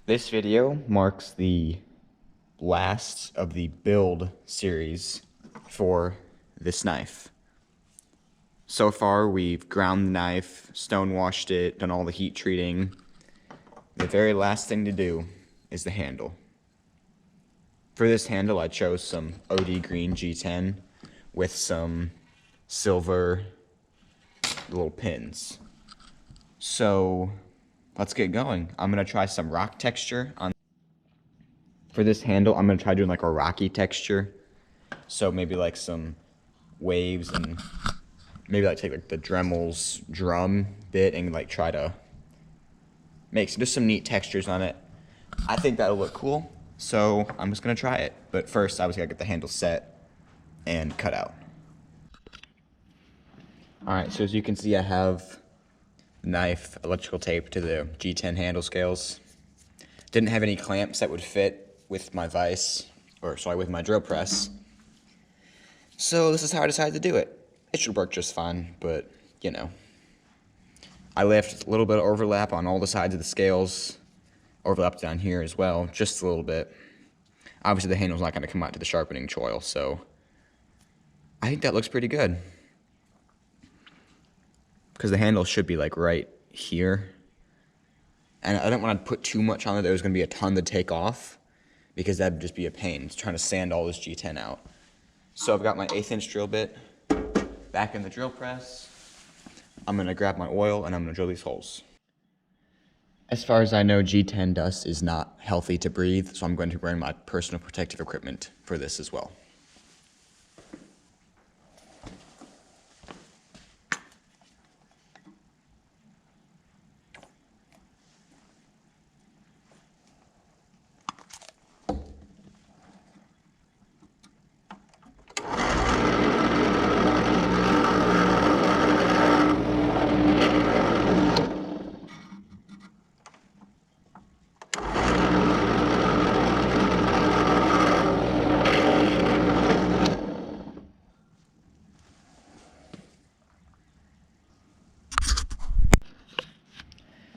This video marks the last of the build series for this knife. So far, we've ground the knife, stonewashed it, done all the heat treating. The very last thing to do is the handle. For this handle, I chose some OD green G10 with some silver little pins. So let's get going. I'm gonna try some rock texture on. For this handle, I'm gonna try doing like a rocky texture. So maybe like some waves and maybe like take like the Dremel's drum bit and like try to make just some neat textures on it. I think that'll look cool. So I'm just gonna try it. But first, I was gonna get the handle set and cut out. All right, so as you can see, I have knife electrical tape to the G10 handle scales. Didn't have any clamps that would fit with my vise, or sorry, with my drill press. So this is how I decided to do it. It should work just fine, but you know. I left a little bit of overlap on all the sides of the scales, overlap down here as well, just a little bit. Obviously the handle's not gonna come out to the sharpening choil, so I think that looks pretty good. Because the handle should be like right here. And I don't want to put too much on it. There's going to be a ton to take off because that'd just be a pain. It's trying to sand all this G10 out. So I've got my 1/8 inch drill bit back in the drill press. I'm going to grab my oil and I'm going to drill these holes. As far as I know, G10 dust is not healthy to breathe, so I'm going to bring my personal protective equipment for this as well.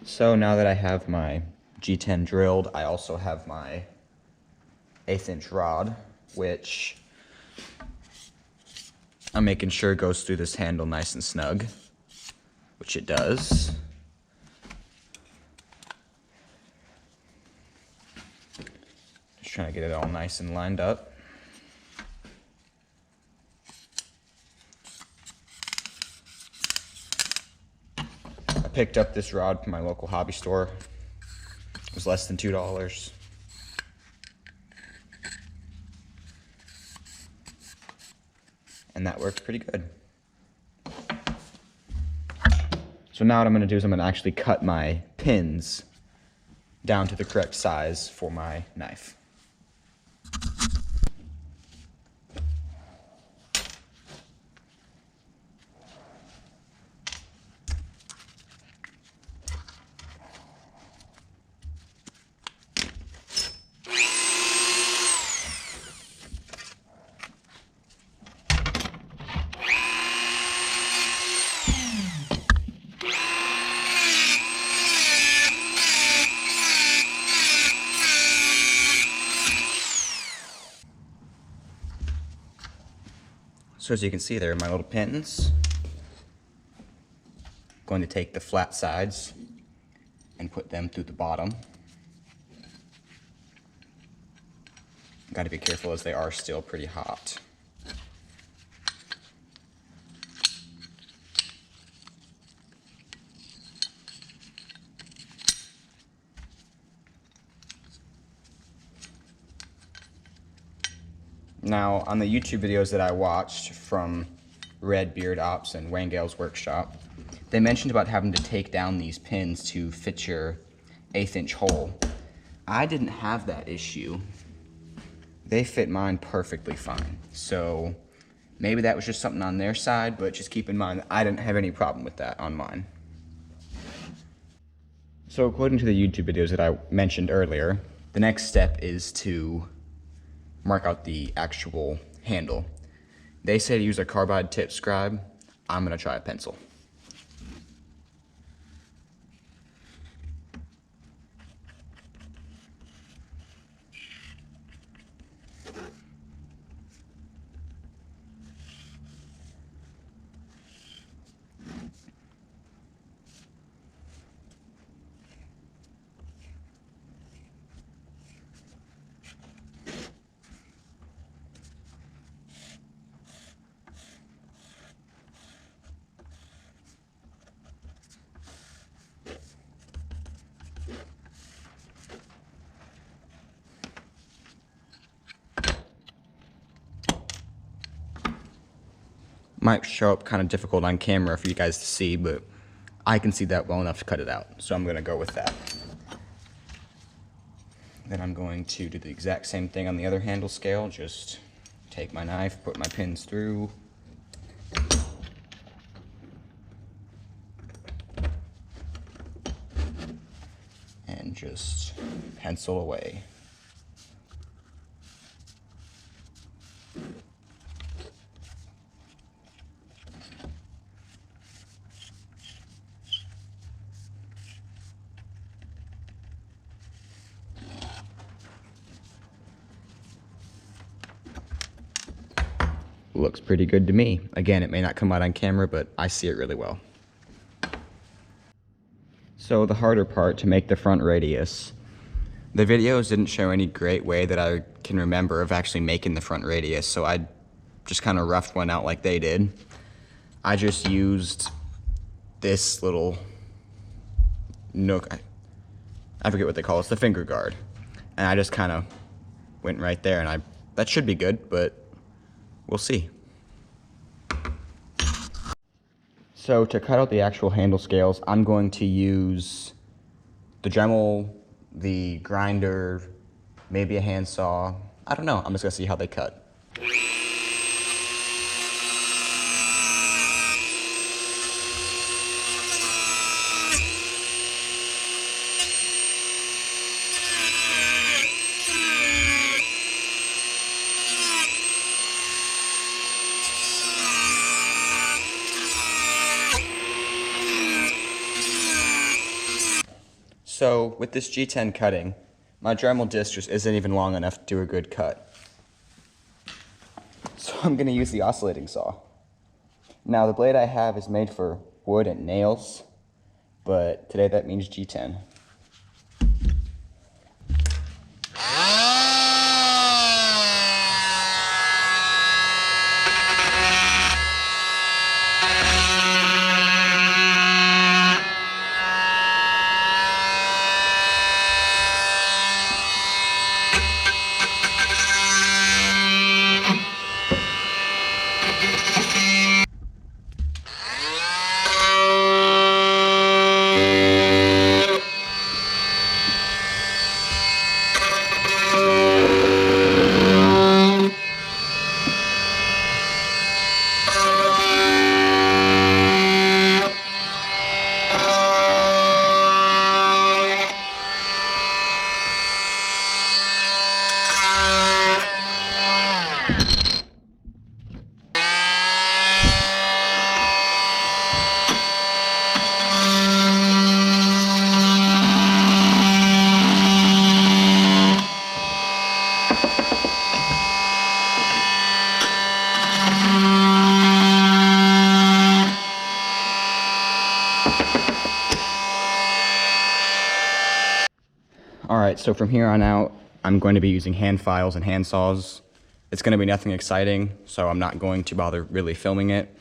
So now that I have my G10 drilled, I also have my 1/8 inch rod, which I'm making sure goes through this handle nice and snug, which it does. Just trying to get it all nice and lined up. I picked up this rod from my local hobby store. It was less than $2. And that worked pretty good. So now what I'm going to do is I'm going to actually cut my pins down to the correct size for my knife. So as you can see, there are my little pins. I'm going to take the flat sides and put them through the bottom. Got to be careful as they are still pretty hot. Now, on the YouTube videos that I watched from Red Beard Ops and Wangale's workshop, they mentioned about having to take down these pins to fit your 1/8 inch hole. I didn't have that issue. They fit mine perfectly fine. So maybe that was just something on their side, but just keep in mind that I didn't have any problem with that on mine. So according to the YouTube videos that I mentioned earlier, the next step is to mark out the actual handle. They say to use a carbide tip scribe. I'm gonna try a pencil. Might show up kind of difficult on camera for you guys to see, but I can see that well enough to cut it out. So I'm gonna go with that. Then I'm going to do the exact same thing on the other handle scale. Just take my knife, put my pins through. And just pencil away. Looks pretty good to me. Again, it may not come out on camera, but I see it really well. So the harder part, to make the front radius. The videos didn't show any great way that I can remember of actually making the front radius, so I just kind of roughed one out like they did. I just used this little nook, I forget what they call it, it's the finger guard. And I just kind of went right there, and that should be good, but we'll see. So to cut out the actual handle scales, I'm going to use the Dremel, the grinder, maybe a handsaw. I don't know, I'm just gonna see how they cut. So with this G10 cutting, my Dremel disc just isn't even long enough to do a good cut. So I'm gonna use the oscillating saw. Now the blade I have is made for wood and nails, but today that means G10. Alright, so from here on out, I'm going to be using hand files and hand saws. It's going to be nothing exciting, so I'm not going to bother really filming it.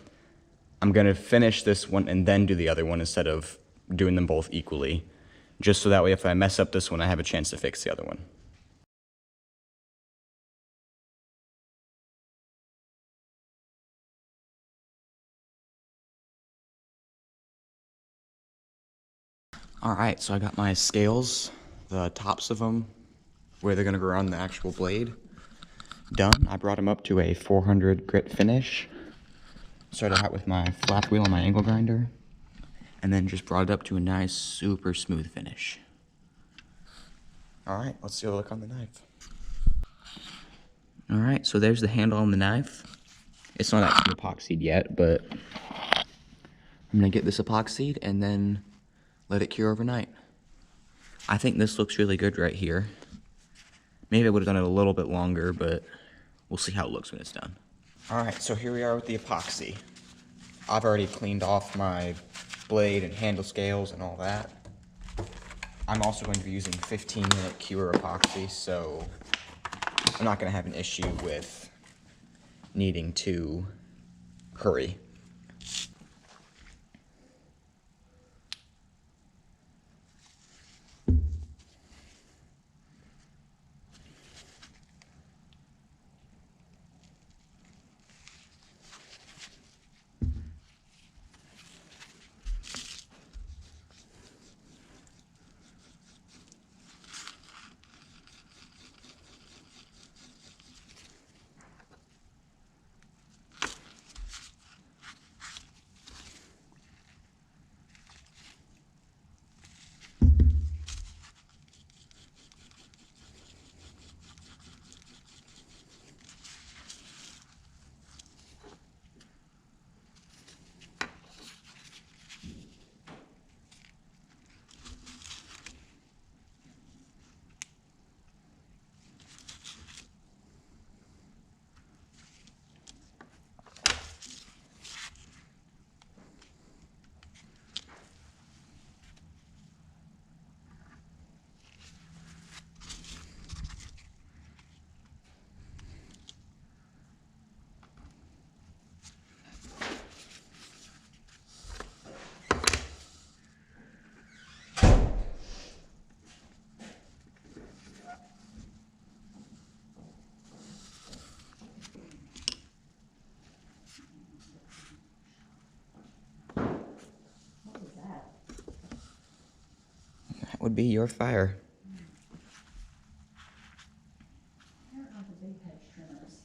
I'm going to finish this one and then do the other one instead of doing them both equally, just so that way if I mess up this one, I have a chance to fix the other one. Alright, so I got my scales, the tops of them, where they're going to go around the actual blade, done. I brought them up to a 400 grit finish. Started out with my flat wheel and my angle grinder, and then just brought it up to a nice, super smooth finish. Alright, let's see a look on the knife. Alright, so there's the handle on the knife. It's not actually epoxied yet, but I'm going to get this epoxied and then let it cure overnight. I think this looks really good right here. Maybe I would have done it a little bit longer, but we'll see how it looks when it's done. Alright, so here we are with the epoxy. I've already cleaned off my blade and handle scales and all that. I'm also going to be using 15-minute cure epoxy, so I'm not going to have an issue with needing to hurry. would be your fire. Where are the big hedge trimmers?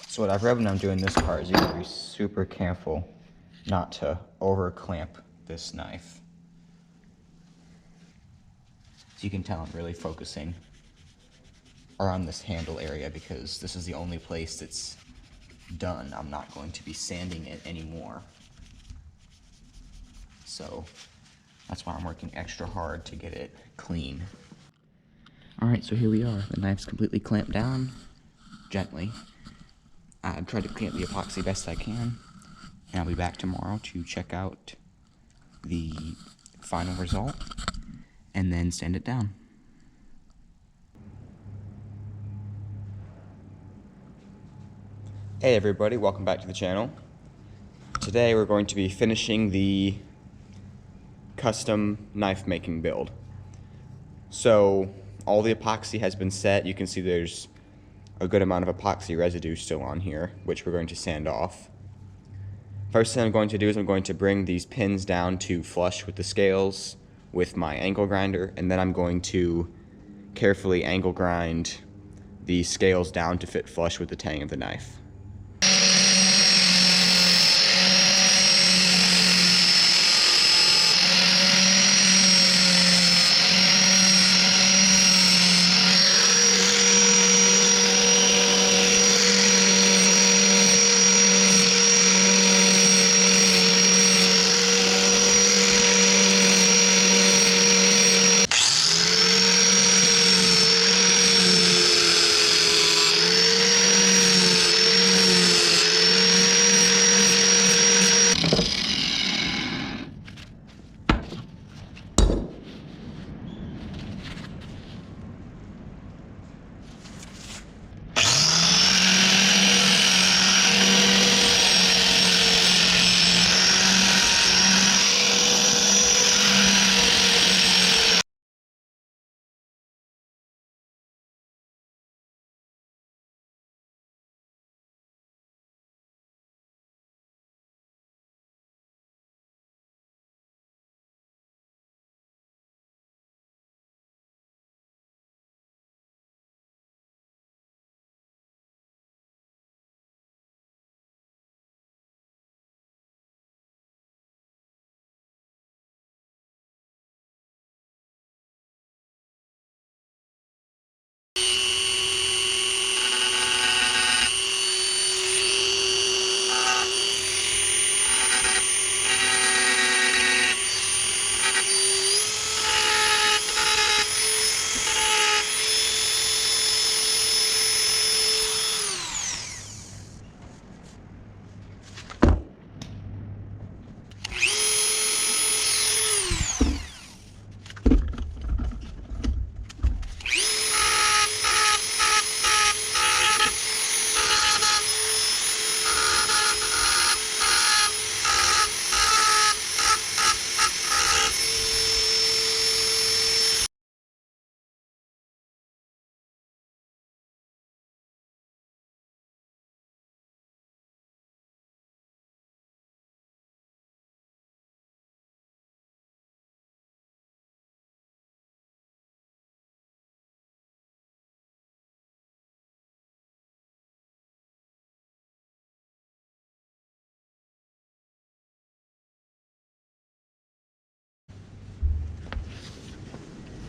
So what I've read when I'm doing this part is you gotta be super careful not to over clamp this knife. So you can tell I'm really focusing around this handle area because this is the only place that's done. I'm not going to be sanding it anymore. So that's why I'm working extra hard to get it clean. All right, so here we are. The knife's completely clamped down, gently. I've tried to clean up the epoxy best I can, and I'll be back tomorrow to check out the final result and then sand it down. Hey everybody, welcome back to the channel. Today we're going to be finishing the custom knife making build. So all the epoxy has been set. You can see there's a good amount of epoxy residue still on here, which we're going to sand off. First thing I'm going to do is I'm going to bring these pins down to flush with the scales with my angle grinder, and then I'm going to carefully angle grind the scales down to fit flush with the tang of the knife.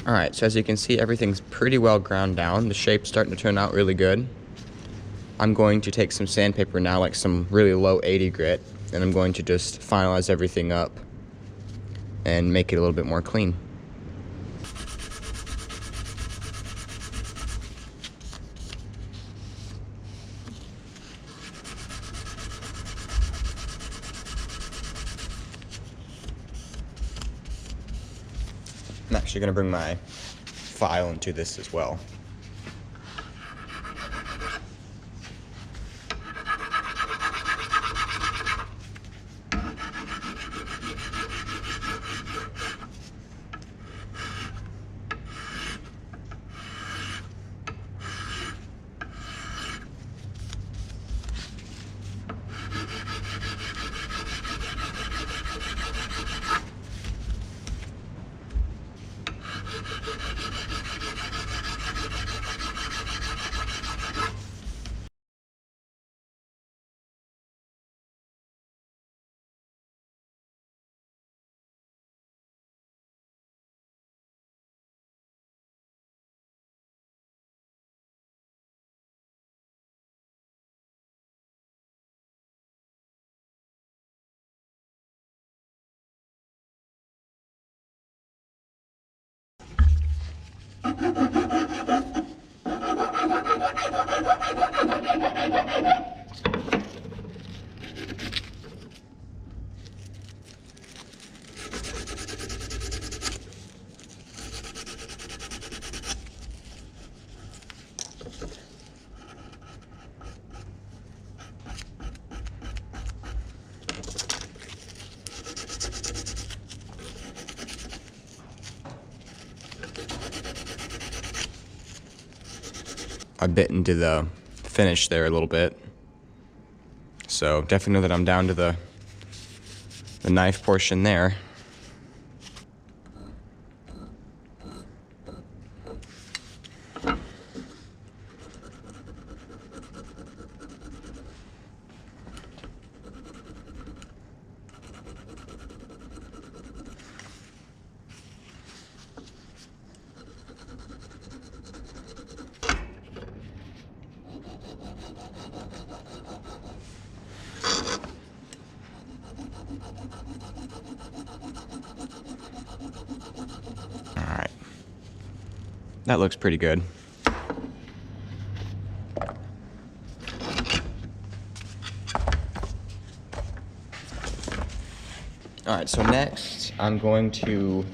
Alright, so as you can see, everything's pretty well ground down. The shape's starting to turn out really good. I'm going to take some sandpaper now, like some really low 80 grit, and I'm going to just finalize everything up and make it a little bit more clean. I'm actually going to bring my file into this as well. I bit into the finish there a little bit. So definitely know that I'm down to the knife portion there. Alright. That looks pretty good. Alright, so next I'm going to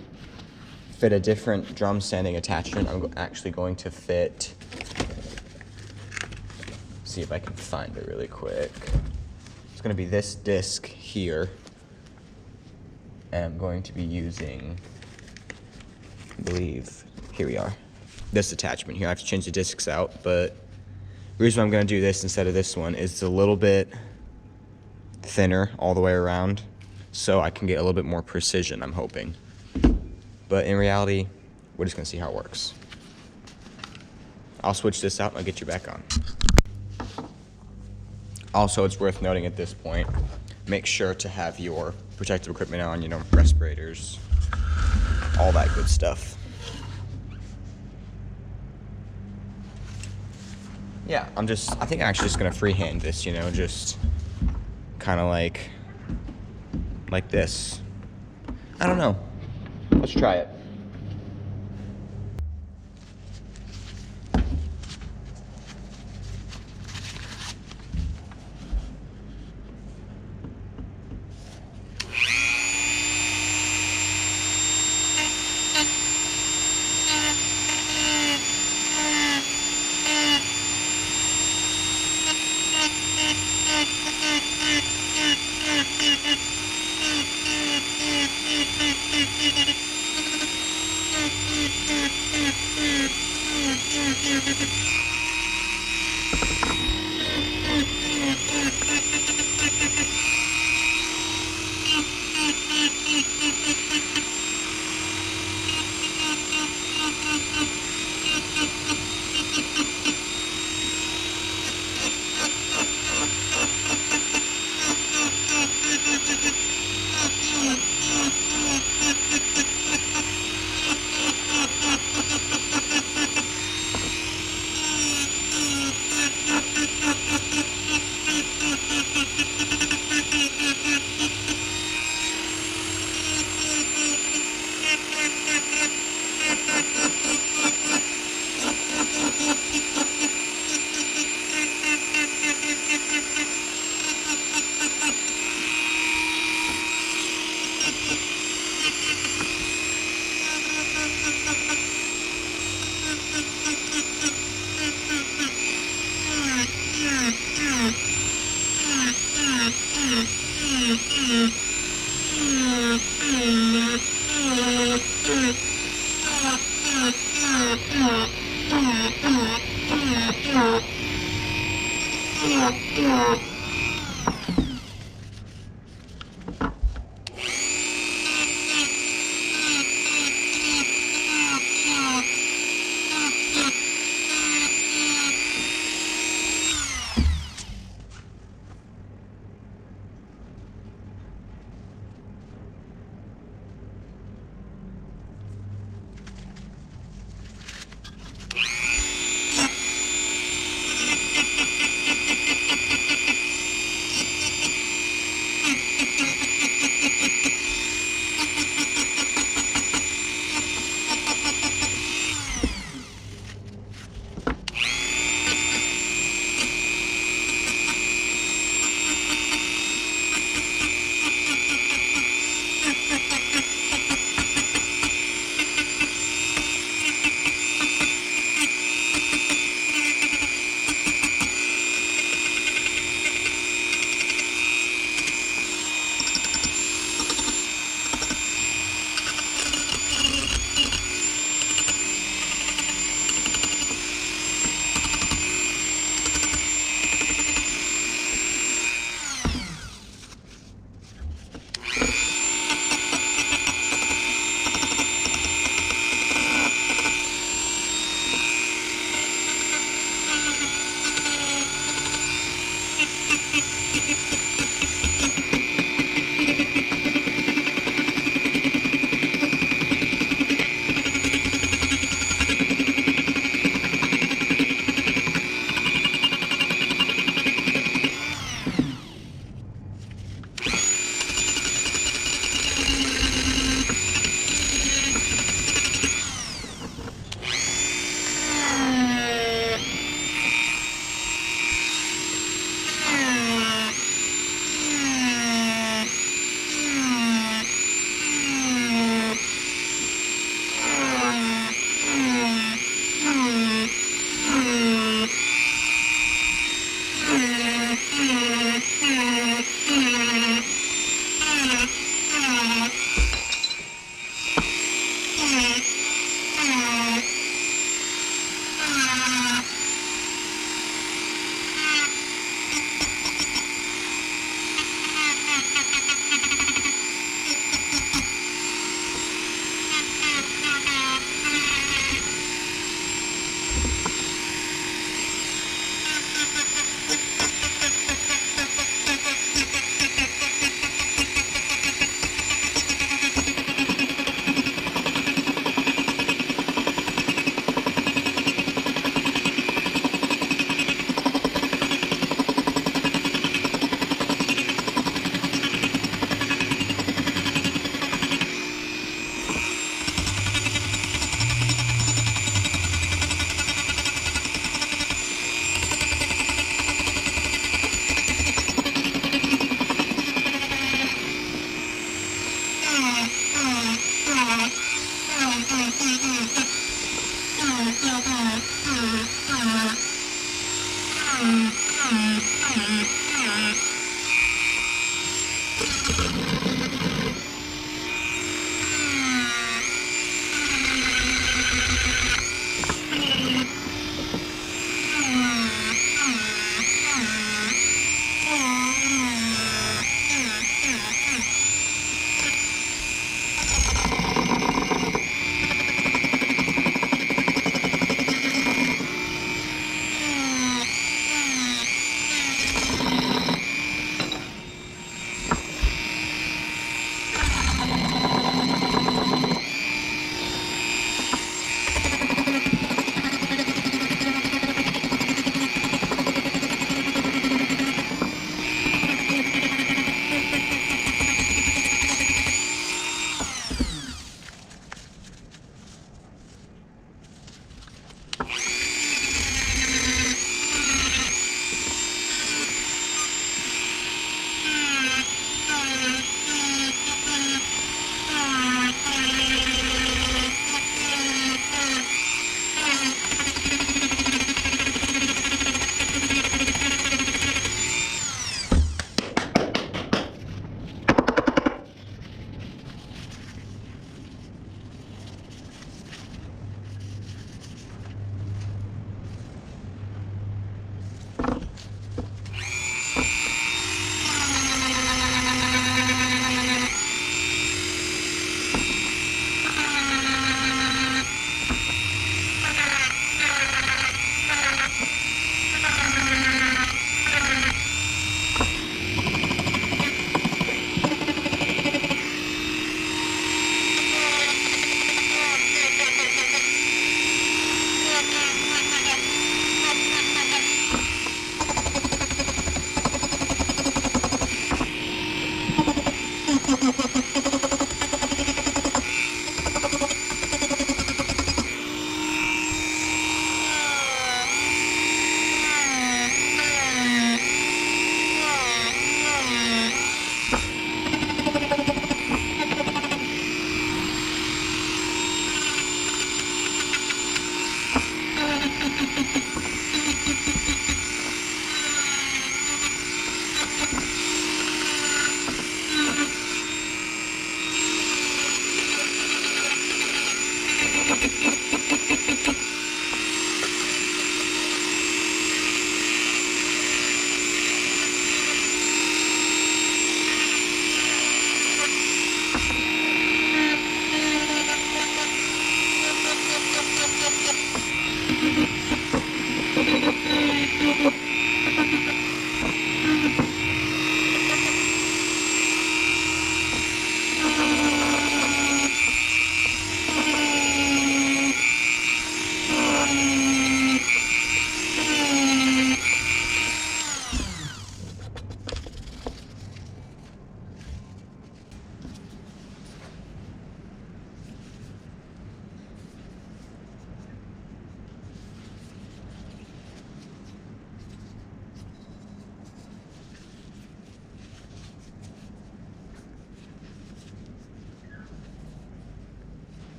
fit a different drum sanding attachment. I'm actually going to fit, see if I can find it really quick. It's going to be this disc here. And I'm going to be using, I believe, here we are, this attachment here. I have to change the discs out, but the reason I'm going to do this instead of this one is it's a little bit thinner all the way around, so I can get a little bit more precision, I'm hoping. But in reality, we're just going to see how it works. I'll switch this out and I'll get you back on. Also, it's worth noting at this point, make sure to have your protective equipment on, you know, respirators, all that good stuff. Yeah, I think I'm actually just gonna freehand this, you know, just kind of like this. I don't know. Let's try it.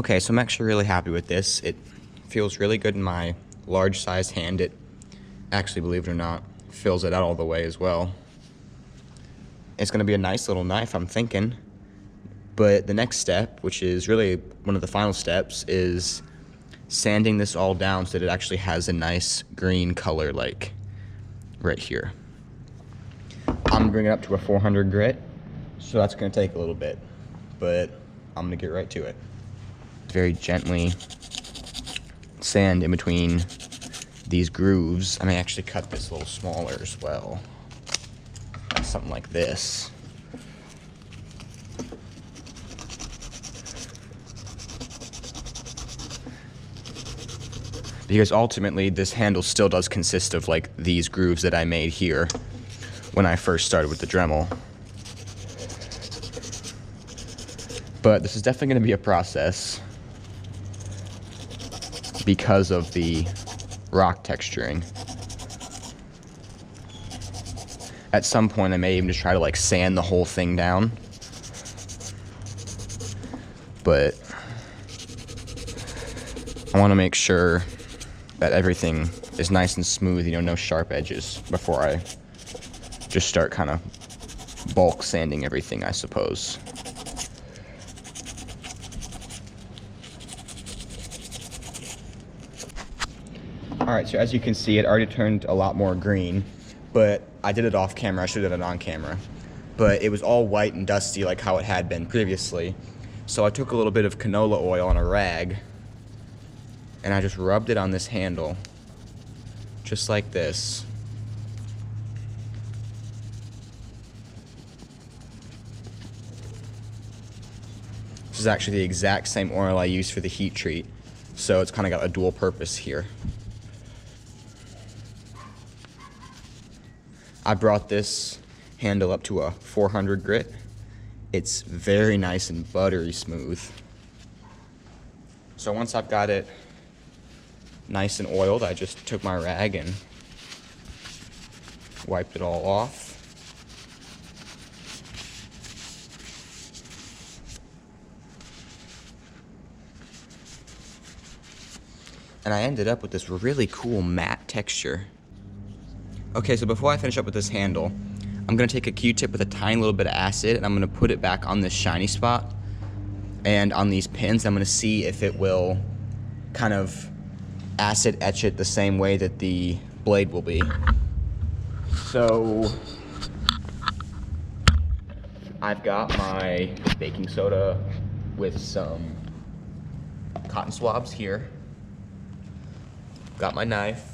Okay, so I'm actually really happy with this. It feels really good in my large sized hand. It actually, believe it or not, fills it out all the way as well. It's gonna be a nice little knife, I'm thinking. But the next step, which is really one of the final steps, is sanding this all down so that it actually has a nice green color, like right here. I'm gonna bring it up to a 400 grit, so that's gonna take a little bit, but I'm gonna get right to it. Very gently sand in between these grooves. I may actually cut this a little smaller as well. Something like this. Because ultimately this handle still does consist of like these grooves that I made here when I first started with the Dremel. But this is definitely going to be a process because of the rock texturing. At some point I may even just try to like sand the whole thing down. But I want to make sure that everything is nice and smooth, you know, no sharp edges before I just start kind of bulk sanding everything, I suppose. Alright, so as you can see, it already turned a lot more green, but I did it off camera. I should have done it on camera. But it was all white and dusty like how it had been previously. So I took a little bit of canola oil on a rag and I just rubbed it on this handle, just like this. This is actually the exact same oil I used for the heat treat, so it's kind of got a dual purpose here. I brought this handle up to a 400 grit. It's very nice and buttery smooth. So once I've got it nice and oiled, I just took my rag and wiped it all off. And I ended up with this really cool matte texture. Okay, so before I finish up with this handle, I'm gonna take a Q-tip with a tiny little bit of acid and I'm gonna put it back on this shiny spot and on these pins. I'm gonna see if it will kind of acid etch it the same way that the blade will be. So I've got my baking soda with some cotton swabs here. Got my knife.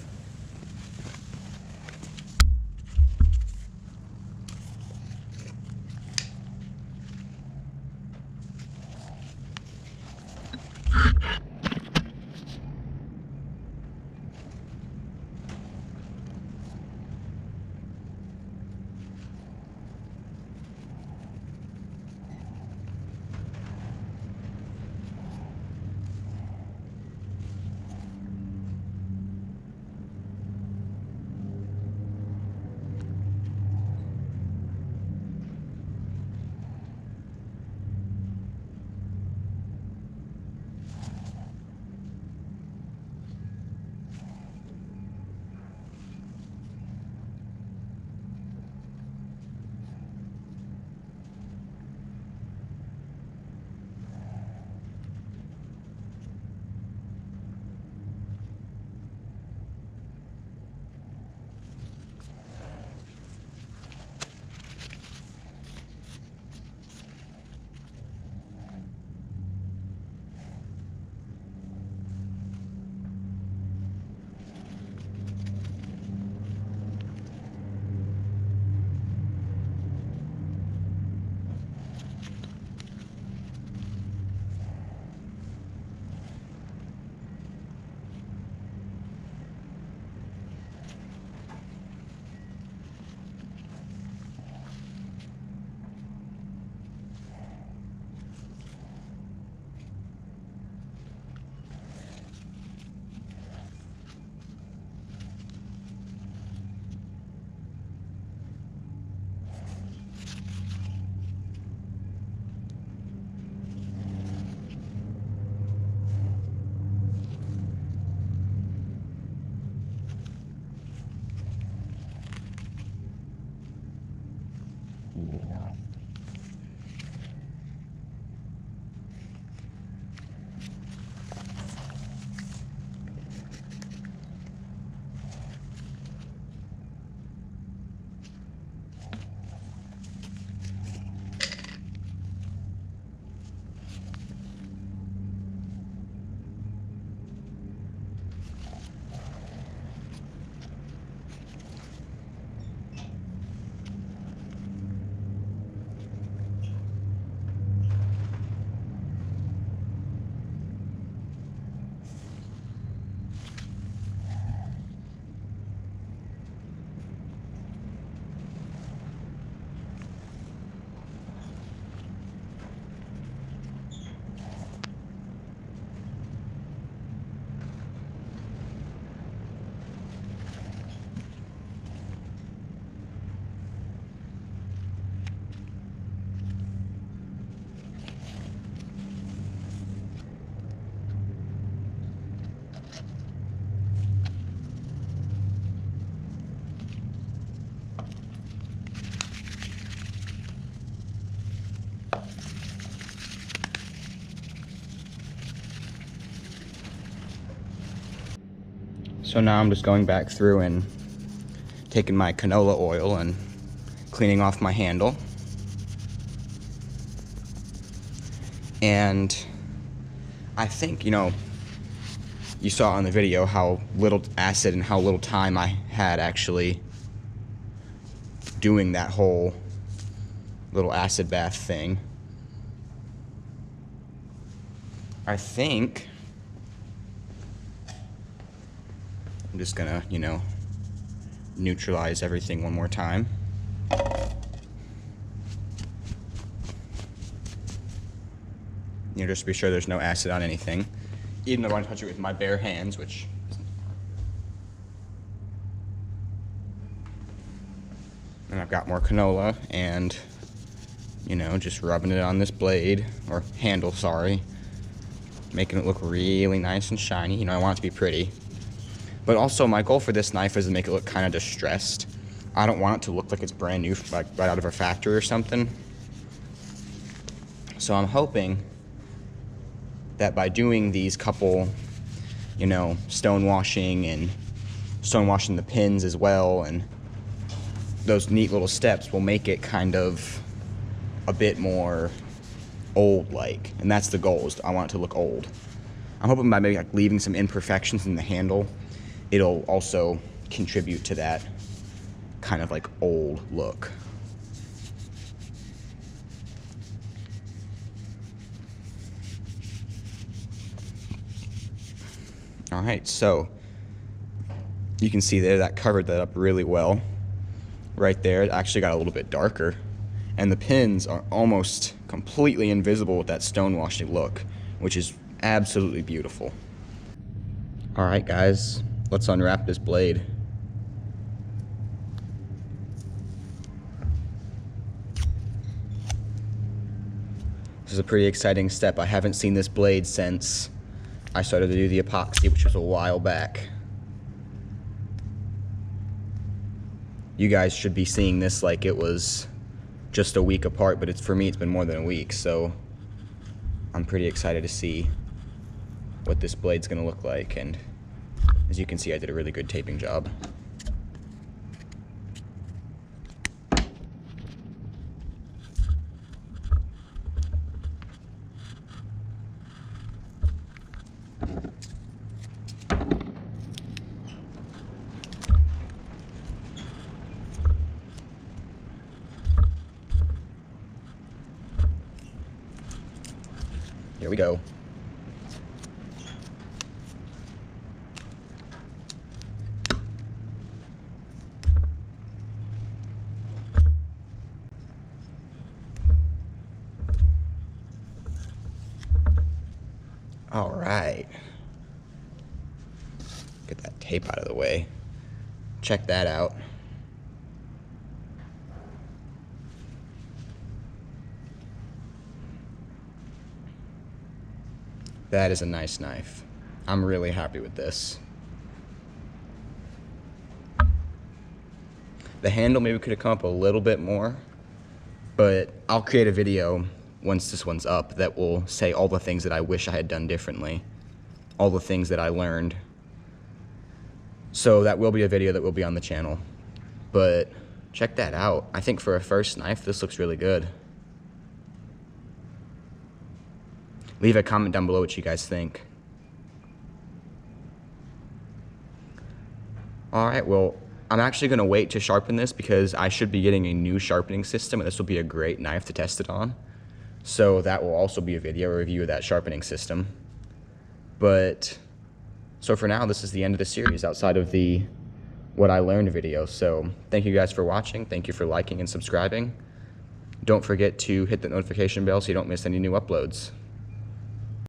So now I'm just going back through and taking my canola oil and cleaning off my handle. And I think, you know, you saw on the video how little acid and how little time I had actually doing that whole little acid bath thing. I think I'm just gonna, you know, neutralize everything one more time. You know, just to be sure there's no acid on anything. Even though I want to touch it with my bare hands, which isn't hard. And I've got more canola and, you know, just rubbing it on this blade, or handle, sorry. Making it look really nice and shiny. You know, I want it to be pretty. But also, my goal for this knife is to make it look kind of distressed. I don't want it to look like it's brand new, like right out of a factory or something. So I'm hoping that by doing these couple, you know, stonewashing the pins as well, and those neat little steps will make it kind of a bit more old-like. And that's the goal, is I want it to look old. I'm hoping by maybe like leaving some imperfections in the handle, it'll also contribute to that kind of like old look. All right, so you can see there that covered that up really well. Right there, it actually got a little bit darker, and the pins are almost completely invisible with that stonewashing look, which is absolutely beautiful. All right, guys, let's unwrap this blade. This is a pretty exciting step. I haven't seen this blade since I started to do the epoxy, which was a while back. You guys should be seeing this like it was just a week apart, but for me it's been more than a week, so I'm pretty excited to see what this blade's gonna look like. And as you can see, I did a really good taping job. Here we go. All right. Get that tape out of the way. Check that out. That is a nice knife. I'm really happy with this. The handle maybe could have come up a little bit more, but I'll create a video once this one's up that will say all the things that I wish I had done differently, all the things that I learned. So that will be a video that will be on the channel. But check that out. I think for a first knife, this looks really good. Leave a comment down below what you guys think. All right, well, I'm actually gonna wait to sharpen this because I should be getting a new sharpening system, and this will be a great knife to test it on. So that will also be a video review of that sharpening system. But, so for now, this is the end of the series outside of the what I learned video. So thank you guys for watching. Thank you for liking and subscribing. Don't forget to hit the notification bell so you don't miss any new uploads.